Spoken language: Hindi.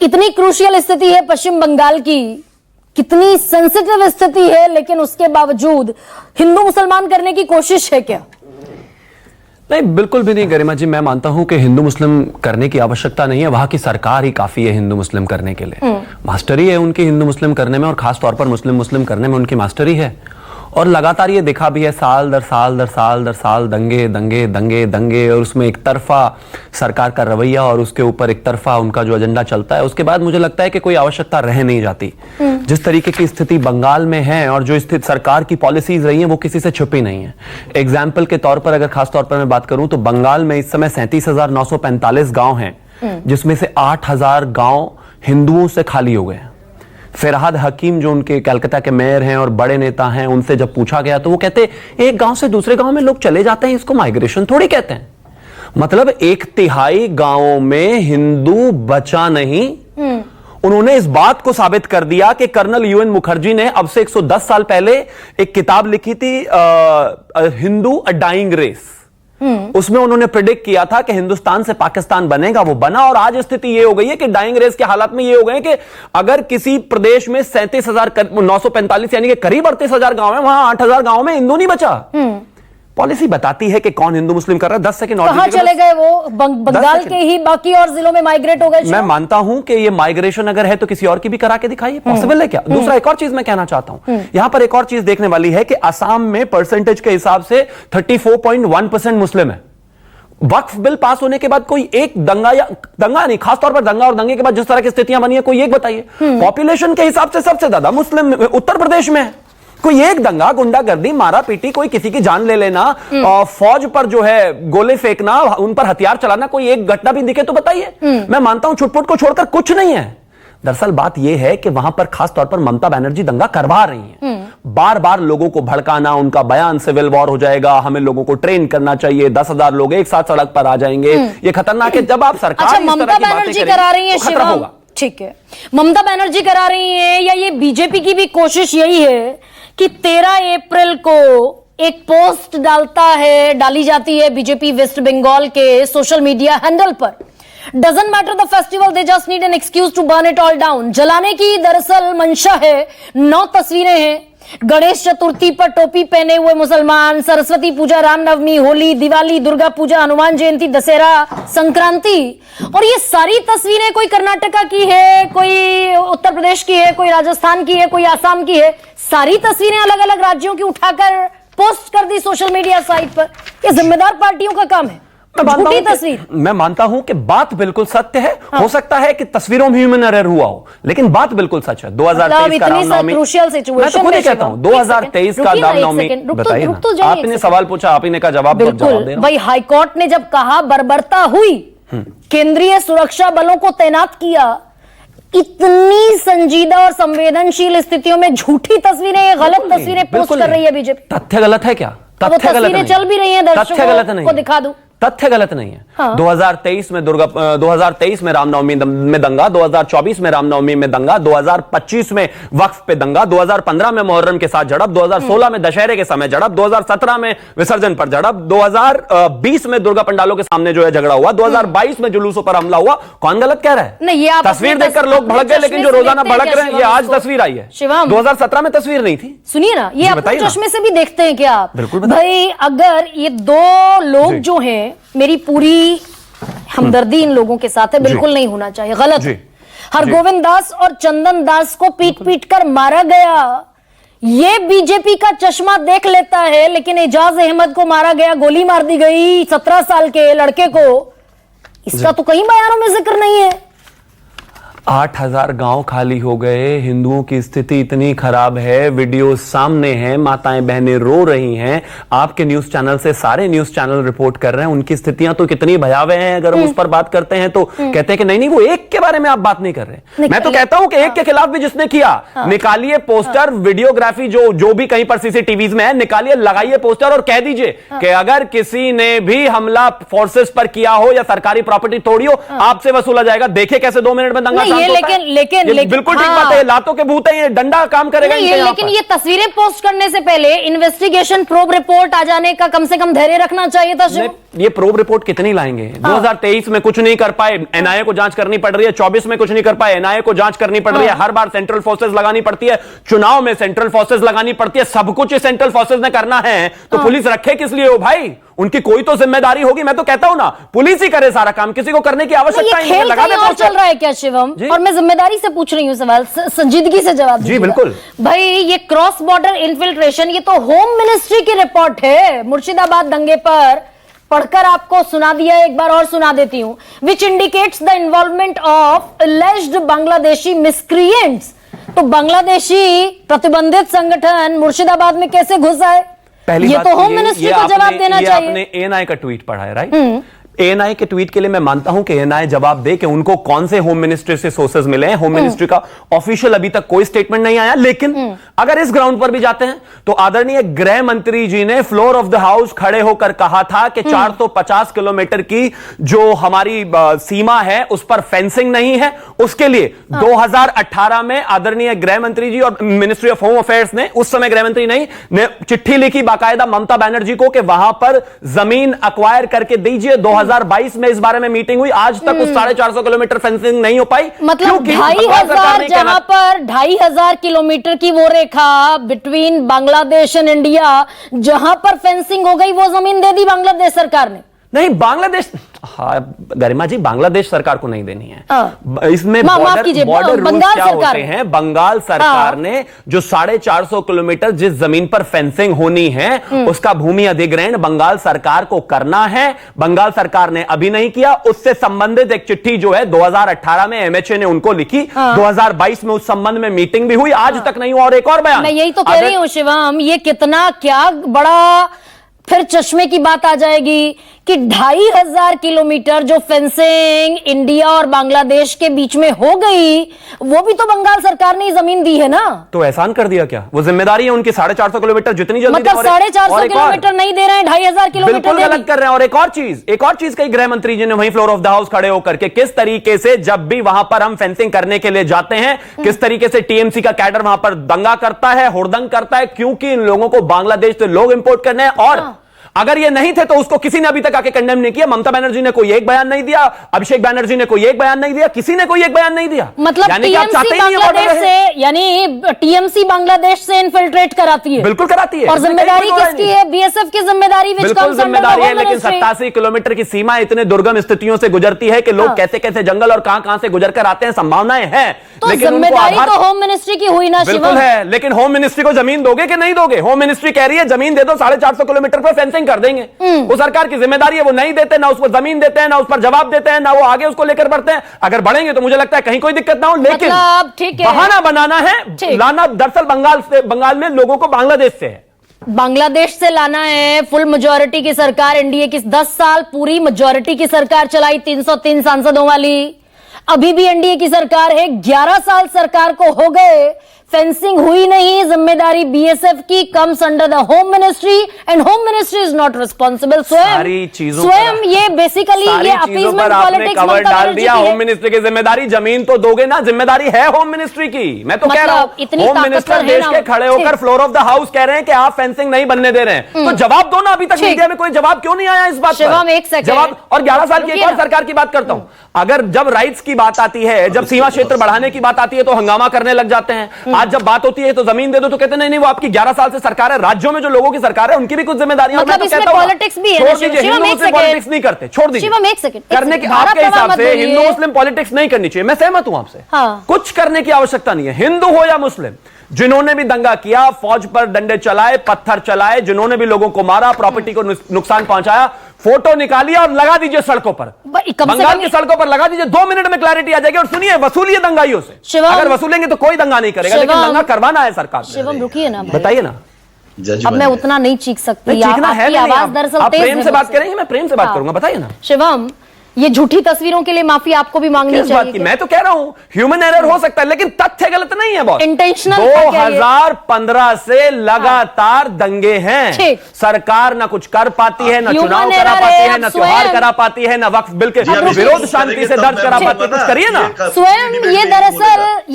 इतनी क्रूशियल स्थिति है पश्चिम बंगाल की, कितनी सेंसिटिव स्थिति है, लेकिन उसके बावजूद हिंदू मुसलमान करने की कोशिश है क्या? नहीं, बिल्कुल भी नहीं गरिमा जी। मैं मानता हूं कि हिंदू मुस्लिम करने की आवश्यकता नहीं है, वहां की सरकार ही काफी है हिंदू मुस्लिम करने के लिए। मास्टरी है उनकी हिंदू मुस्लिम करने में, और खास तौर पर मुस्लिम मुस्लिम करने में उनकी मास्टरी है। और लगातार ये देखा भी है, साल दर साल दर साल दर साल दंगे दंगे दंगे दंगे, और उसमें एक तरफा सरकार का रवैया और उसके ऊपर एक तरफा उनका जो एजेंडा चलता है। उसके बाद मुझे लगता है कि कोई आवश्यकता रह नहीं जाती। जिस तरीके की स्थिति बंगाल में है और जो स्थिति सरकार की पॉलिसीज रही हैं वो किसी से छुपी नहीं है। एग्जाम्पल के तौर पर अगर खास तौर पर मैं बात करूं तो बंगाल में इस समय 37,945 गांव हैं, जिसमें से 8,000 गांव हिंदुओं से खाली हो गए हैं। फिरहाद हकीम जो उनके कलकत्ता के मेयर हैं और बड़े नेता हैं, उनसे जब पूछा गया तो वो कहते एक गांव से दूसरे गांव में लोग चले जाते हैं, इसको माइग्रेशन थोड़ी कहते हैं। मतलब 1/3 गांवों में हिंदू बचा नहीं। उन्होंने इस बात को साबित कर दिया कि कर्नल यूएन मुखर्जी ने अब से 110 साल पहले एक किताब लिखी थी, हिंदू अ डाइंग रेस। उसमें उन्होंने प्रेडिक्ट किया था कि हिंदुस्तान से पाकिस्तान बनेगा, वो बना। और आज स्थिति ये हो गई है कि डाइंग रेस के हालात में ये हो गए कि अगर किसी प्रदेश में 37,945 यानी कि करीब 38,000 गांव है, वहां 8,000 गांव में हिंदू नहीं बचा। पॉलिसी बताती है कि कौन हिंदू मुस्लिम कर रहा है। 10 सेकंड और कहां चले गए वो? बंगाल के ही बाकी और जिलों में माइग्रेट हो गए। मैं मानता हूं कि ये माइग्रेशन अगर है तो किसी और की भी करा के दिखाइए, पॉसिबल है क्या? दूसरा एक और चीज मैं कहना चाहता हूं, यहां पर एक और चीज देखने वाली है कि असम में परसेंटेज के हिसाब से 34.1% मुस्लिम है। वक्फ बिल पास होने के बाद कोई एक दंगा या दंगा नहीं, खासतौर पर दंगा और दंगे के बाद जिस तरह की स्थितियां बनी है, कोई एक बताइए। पॉपुलेशन के हिसाब से सबसे ज्यादा मुस्लिम उत्तर प्रदेश में है। कोई एक दंगा, गुंडागर्दी, मारा पीटी, कोई किसी की जान ले लेना, और फौज पर जो है गोले फेंकना, उन पर हथियार चलाना, कोई एक घटना भी दिखे तो बताइए। मैं मानता हूं छुटपुट को छोड़कर कुछ नहीं है। दरअसल बात यह है कि वहां पर खास तौर पर ममता बनर्जी दंगा करवा रही हैं। बार बार लोगों को भड़काना, उनका बयान सिविल वॉर हो जाएगा, हमें लोगों को ट्रेन करना चाहिए, 10,000 लोग एक साथ सड़क पर आ जाएंगे, ये खतरनाक है। जब आप सरकार अच्छा, ममता बनर्जी करा रही है शिवम, ठीक है, ममता बनर्जी करा रही है, या ये बीजेपी की भी कोशिश यही है कि 13 अप्रैल को एक पोस्ट डाली जाती है बीजेपी वेस्ट बंगाल के सोशल मीडिया हैंडल पर, doesn't matter the festival, they just need an excuse to burn it all down. जलाने की दरअसल मंशा है। 9 तस्वीरें हैं। गणेश चतुर्थी पर टोपी पहने हुए मुसलमान, सरस्वती पूजा, रामनवमी, होली, दिवाली, दुर्गा पूजा, हनुमान जयंती, दशहरा, संक्रांति, और ये सारी तस्वीरें कोई कर्नाटका की है, कोई उत्तर प्रदेश की है, कोई राजस्थान की है, कोई आसाम की है। सारी तस्वीरें अलग अलग राज्यों की उठाकर पोस्ट कर दी सोशल मीडिया साइट पर। ये जिम्मेदार पार्टियों का काम है। मैं मानता हूं कि बात बिल्कुल सत्य है। हो सकता है कि तस्वीरों में ह्यूमन एरर हुआ हो, लेकिन बात बिल्कुल सच है। 2023 का रामनवमी, मैं तो खुद ही कहता हूं 2023 का रामनवमी। बताइए ना, आपने सवाल पूछा, आप ही ने का जवाब देना। भाई, हाईकोर्ट ने जब कहा बर्बरता हुई, केंद्रीय सुरक्षा बलों को तैनात किया, इतनी संजीदा और संवेदनशील स्थितियों में झूठी तस्वीरें, गलत तस्वीरें पोस्ट कर रही है बीजेपी। तथ्य गलत है क्या? तथ्य गलत नहीं, चल भी रही है, दर्शकों को दिखा दूं। तथ्य गलत नहीं है। 2023 में 2023 में रामनवमी में दंगा, 2024 में रामनवमी में दंगा, 2025 में वक्फ पे दंगा, 2015 में मुहर्रम के साथ झड़प, 2016 में दशहरे के समय झड़प, 2017 में विसर्जन पर झड़प, 2020 में दुर्गा पंडालों के सामने जो है झगड़ा हुआ, 2022 में जुलूसों पर हमला हुआ। कौन गलत कह रहा है? नहीं, ये तस्वीर देखकर लोग भड़क गए, लेकिन जो रोजाना भड़क रहे हैं, ये आज तस्वीर आई है। 2017 में तस्वीर नहीं थी। सुनिए ना, ये अपने चश्मे से भी देखते हैं क्या आप? बिल्कुल भाई, अगर ये 2 लोग जो हैं, मेरी पूरी हमदर्दी इन लोगों के साथ है, बिल्कुल नहीं होना चाहिए, गलत। हरगोविंद दास और चंदन दास को पीट पीट कर मारा गया, ये बीजेपी का चश्मा देख लेता है, लेकिन एजाज अहमद को मारा गया, गोली मार दी गई 17 साल के लड़के को, इसका तो कहीं बयानों में जिक्र नहीं है। 8,000 गांव खाली हो गए, हिंदुओं की स्थिति इतनी खराब है, वीडियो सामने हैं, माताएं बहनें रो रही हैं। आपके न्यूज चैनल से सारे न्यूज चैनल रिपोर्ट कर रहे हैं, उनकी स्थितियां तो कितनी भयावह हैं। अगर हम उस पर बात करते हैं तो कहते हैं कि नहीं, वो एक के बारे में आप बात नहीं कर रहे। मैं तो कहता हूं कि एक के खिलाफ भी जिसने किया, निकालिए पोस्टर, वीडियोग्राफी जो भी कहीं पर सीसीटीवीज में है, निकालिए, लगाइए पोस्टर और कह दीजिए कि अगर किसी ने भी हमला फोर्सेस पर किया हो या सरकारी प्रॉपर्टी तोड़ी हो, आपसे वसूला जाएगा। देखे कैसे 2 मिनट में दंगा ये शांत होता है? लेकिन बिल्कुल ठीक हाँ। बात है, ये लातों के भूत है, ये डंडा काम करेगा नहीं, इनके यहाँ लेकिन पर। ये तस्वीरें पोस्ट करने से पहले इन्वेस्टिगेशन प्रोब रिपोर्ट आ जाने का कम से कम धैर्य रखना चाहिए था शिवम। ये प्रोब रिपोर्ट कितनी लाएंगे? 2023 में कुछ नहीं कर पाए, एनआईए को जांच करनी पड़ रही है, 24 में कुछ नहीं कर पाए, एनआईए को जांच करनी पड़ रही है, हर बार सेंट्रल फोर्सेस लगानी पड़ती है, चुनाव में सेंट्रल फोर्सेस लगानी पड़ती है, सब कुछ सेंट्रल फोर्सेस ने करना है, तो पुलिस रखे किस लिए हो भाई? उनकी कोई तो जिम्मेदारी होगी। मैं तो कहता हूं ना, पुलिस ही करे सारा काम, किसी को करने की आवश्यकता ही नहीं है। खेल लगा दे कहीं और पोस्टर। चल रहा है क्या शिवम? और मैं जिम्मेदारी से पूछ रही हूँ सवाल, संजीदगी से जवाब जी दीजिएगा। बिल्कुल भाई ये क्रॉस बॉर्डर इन्फिल्ट्रेशन, ये तो होम मिनिस्ट्री की रिपोर्ट है। मुर्शिदाबाद दंगे पर पढ़कर आपको सुना दिया, एक बार और सुना देती हूं। Which indicates the involvement of एलिज्ड Bangladeshi miscreants. तो बांग्लादेशी प्रतिबंधित संगठन मुर्शिदाबाद में कैसे घुस आए? पहली ये बात तो तो होम मिनिस्ट्री को जवाब देना चाहिए। आपने एएनआई का ट्वीट पढ़ा है, राइट? एएनआई के ट्वीट के लिए मैं मानता हूं कि एएनआई जवाब दे कि उनको कौन से होम मिनिस्ट्री से सोर्सेज मिले हैं। होम मिनिस्ट्री का ऑफिशियल अभी तक कोई स्टेटमेंट नहीं आया, लेकिन अगर इस ग्राउंड पर भी जाते हैं तो आदरणीय गृह मंत्री जी ने फ्लोर ऑफ द हाउस खड़े होकर कहा था कि 450 किलोमीटर की जो हमारी सीमा है उस पर फेंसिंग नहीं है। उसके लिए 2018 में आदरणीय गृह मंत्री जी और मिनिस्ट्री ऑफ होम अफेयर्स ने, उस समय गृह मंत्री नहीं, ने चिट्ठी लिखी बाकायदा ममता बनर्जी को कि वहां पर जमीन अक्वायर करके दीजिए। 2022 में इस बारे में मीटिंग हुई, आज तक उस 450 किलोमीटर फेंसिंग नहीं हो पाई। मतलब 2500 जहां पर 2500 किलोमीटर की वो रेखा बिटवीन बांग्लादेश एंड इंडिया, जहां पर फेंसिंग हो गई, वो जमीन दे दी बांग्लादेश सरकार ने। नहीं, बांग्लादेश, हाँ गरिमा जी, बांग्लादेश सरकार को नहीं देनी है। इसमें माफ कीजिए, बॉर्डर रूल्स बंगाल क्या सरकार होते हैं? बंगाल सरकार ने जो 450 किलोमीटर जिस जमीन पर फेंसिंग होनी है उसका भूमि अधिग्रहण बंगाल सरकार को करना है। बंगाल सरकार ने अभी नहीं किया। उससे संबंधित एक चिट्ठी जो है 2018 में एमएचए ने उनको लिखी, 2022 में उस संबंध में मीटिंग भी हुई, आज तक नहीं हुआ। और एक और बयान, मैं यही तो कह रही हूं शिवम, ये कितना क्या बड़ा फिर चश्मे की बात आ जाएगी कि 2500 किलोमीटर जो फेंसिंग इंडिया और बांग्लादेश के बीच में हो गई, वो भी तो बंगाल सरकार ने जमीन दी है ना। तो एहसान कर दिया क्या? वो जिम्मेदारी है उनकी। 450 किलोमीटर जितनी जल्दी मतलब 450 किलोमीटर नहीं दे रहे हैं, 2500 किलोमीटर बिल्कुल गलत कर रहे हैं। और एक और चीज कही गृह मंत्री जी ने वहीं फ्लोर ऑफ द हाउस खड़े होकर के, किस तरीके से जब भी वहां पर हम फेंसिंग करने के लिए जाते हैं, किस तरीके से टीएमसी का कैडर वहां पर दंगा करता है, हुड़दंग करता है, क्योंकि इन लोगों को बांग्लादेश से लोग इंपोर्ट करने हैं। और अगर ये नहीं थे तो उसको किसी ने अभी तक आके कंडेम नहीं किया। ममता बनर्जी ने कोई एक बयान नहीं दिया, अभिषेक बनर्जी ने कोई एक बयान नहीं दिया, किसी ने कोई एक बयान नहीं दिया। मतलब टीएमसी बांग्लादेश से इन्फिल्ट्रेट कराती है। बिल्कुल कराती है। और जिम्मेदारी किसकी है? बीएसएफ की जिम्मेदारी। बिल्कुल जिम्मेदारी है, लेकिन 87 किलोमीटर की सीमा इतने दुर्गम स्थितियों से गुजरती है कि लोग कैसे कैसे जंगल और कहां से गुजर कर आते हैं, संभावनाएं हैं। तो जिम्मेदारी तो होम मिनिस्ट्री की हुई ना शिवम? बिल्कुल है, लेकिन होम मिनिस्ट्री को जमीन दोगे कि नहीं दोगे? होम मिनिस्ट्री कह रही है जमीन दे दो, 450 किलोमीटर पर फेंसिंग कर देंगे। वो सरकार की जिम्मेदारी है, वो नहीं देते, ना उसको जमीन देते हैं, ना उस पर जवाब देते हैं, ना वो आगे उसको लेकर बढ़ते हैं। अगर बढ़ेंगे तो मुझे लगता है कहीं कोई दिक्कत ना हो, लेकिन ठीक है, बहाना बनाना है, लाना दरअसल बंगाल में लोगों को बांग्लादेश से है। बांग्लादेश से लाना है। फुल मेजॉरिटी की सरकार एनडीए की 10 साल पूरी मेजॉरिटी की सरकार चलाई, 303 सांसदों वाली। अभी भी एनडीए की सरकार है, 11 साल सरकार को हो गए, फेंसिंग हुई नहीं। जिम्मेदारी बीएसएफ की comes under the home ministry and home ministry is not responsible. स्वयं ये बेसिकली ये अपीजमेंट पॉलिटिक्स कवर डाल दिया। होम मिनिस्ट्री की जिम्मेदारी, जमीन तो दोगे ना, जिम्मेदारी है होम मिनिस्ट्री की। मैं तो कह रहा हूं, होम मिनिस्टर देश के खड़े होकर फ्लोर ऑफ द हाउस कह रहे हैं कि आप फेंसिंग नहीं बनने दे रहे हैं, तो जवाब दो ना। अभी तक मीडिया में कोई जवाब क्यों नहीं आया इस बात पर? एक सेकंड जवाब। और 11 साल की एक और सरकार की बात करता हूं। अगर जब राइट्स की बात आती है, जब सीमा क्षेत्र बढ़ाने की बात आती है तो हंगामा करने लग जाते हैं। आज जब बात होती है तो जमीन दे दो तो कहते नहीं नहीं, वो आपकी 11 साल से सरकार है, राज्यों में जो लोगों की सरकार है उनकी भी कुछ जिम्मेदारियां। मतलब इसमें पॉलिटिक्स भी है। छोड़ दीजिए, हिंदू मुस्लिम पॉलिटिक्स नहीं करते, छोड़ दीजिए। शिवम एक सेकंड, करने के आपके हिसाब से हिंदू मुस्लिम पॉलिटिक्स नहीं करनी चाहिए, मैं सहमत हूं आपसे। कुछ करने की आवश्यकता नहीं है, हिंदू हो या मुस्लिम। जिन्होंने भी दंगा किया, फौज पर डंडे चलाए, पत्थर चलाए, जिन्होंने भी लोगों को मारा, प्रॉपर्टी को नुकसान पहुंचाया, फोटो निकालिए और लगा दीजिए सड़कों पर, बंगाल की सड़कों पर लगा दीजिए। 2 मिनट में क्लैरिटी आ जाएगी। और सुनिए, वसूलिए दंगाइयों से। अगर वसूलेंगे तो कोई दंगा नहीं करेगा, लेकिन दंगा करवाना है सरकार। शिवम रुकिए ना, बताइए ना। अब मैं उतना नहीं चीख सकती। चीखना है, आवाज दरअसल आप प्रेम से बात करेंगे, मैं प्रेम से बात करूंगा। बताइए ना शिवम, ये झूठी तस्वीरों के लिए माफी आपको भी मांगनी किस बात चाहिए की? मैं तो कह रहा हूं ह्यूमन एरर हो सकता है, लेकिन तथ्य गलत नहीं है बॉस। Intentional था क्या ये? 2015 से लगातार दंगे हैं। ठीक। सरकार ना कुछ कर पाती है, ना Human चुनाव करा error पाती है, है, अब ना त्योहार स्वयं- करा पाती है, ना वक्फ बिल के जी, अभी विरोध इस शांति तरीके से तब दर्ज मैं करा भी पाती है। बताना, कुछ करिए ना। ये स्वयं ये डिबेट में दरअसल